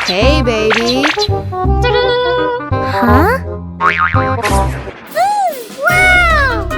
Hey, baby. Huh? Wow!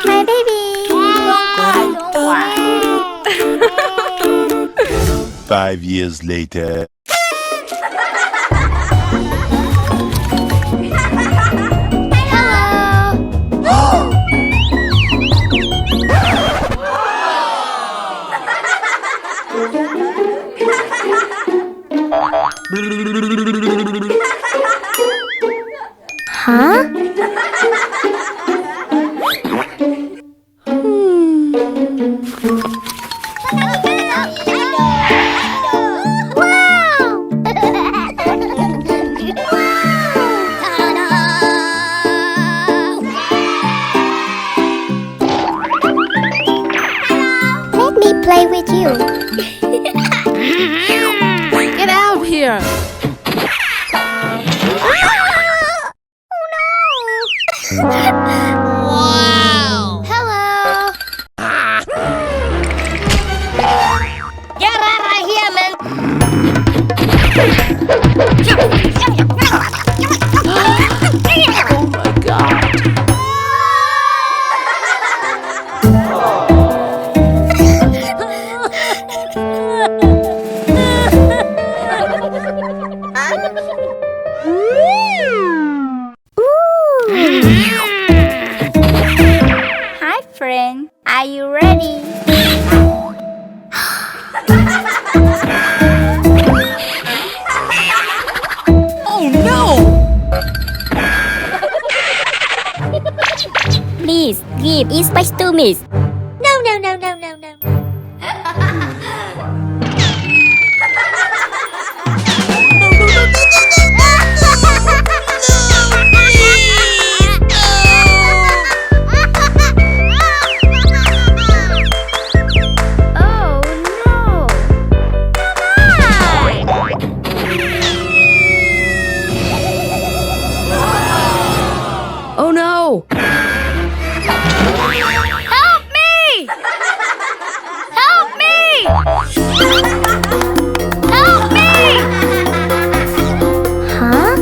My baby. Don't cry. 5 years later. Hello. Huh? Let me play with you. Get out here. Wow! Hello. Get out of here, man. Oh my God. Hi, friend. Are you ready? Oh no! Please give space to me. No, no, no, no, no, no. Oh no! Oh no! Help me! Help me! Help me! Huh?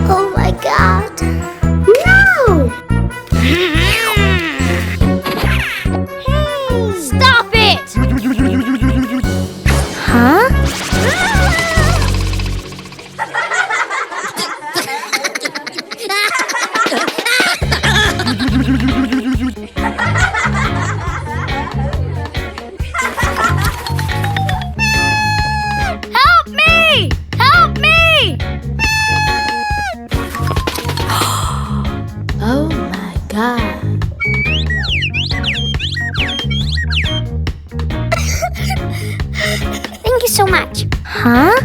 Oh my God! No! Hey! Stop it! Huh? Help me! Help me! Oh my God. Thank you so much. Huh?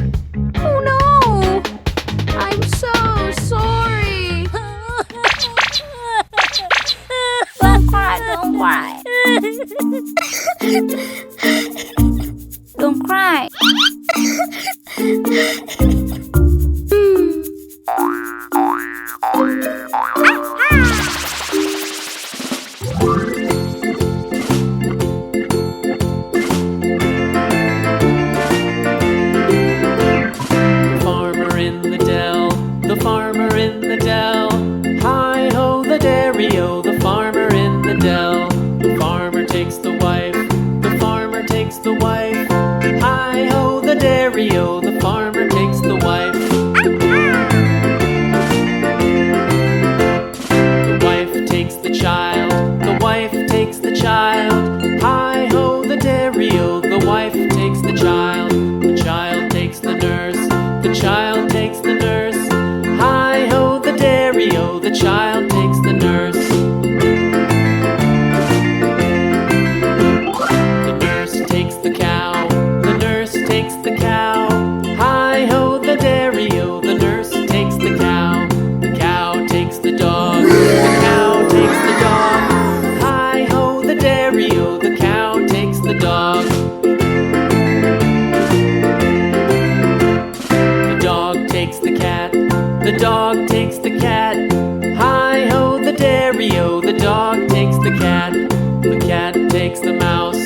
Oh no! I'm so sorry. Don't cry, don't cry. Don't cry. Farmer in the dell, the farmer in the dell. Hi ho the dairy-o, the farmer in the dell. takes the wife. The farmer takes the wife. Hi-ho, the dairy-o, the farmer takes the wife. The wife takes the child. The wife takes the child. Hi-ho, the dairy-o, the wife takes the child. The child takes the nurse. The child takes the nurse. Hi-ho, the dairy-o, the child takes the nurse. The nurse takes the cow. The nurse takes the cow. Hi-ho, the dairy-o, the nurse takes the cow. The cow takes the dog. The cow takes the dog. Hi-ho, the dairy-o, the cow takes the dog. The dog takes the cat. The dog takes the cat. Hi-ho, the dairy-o, the dog takes the cat. The cat takes the mouse.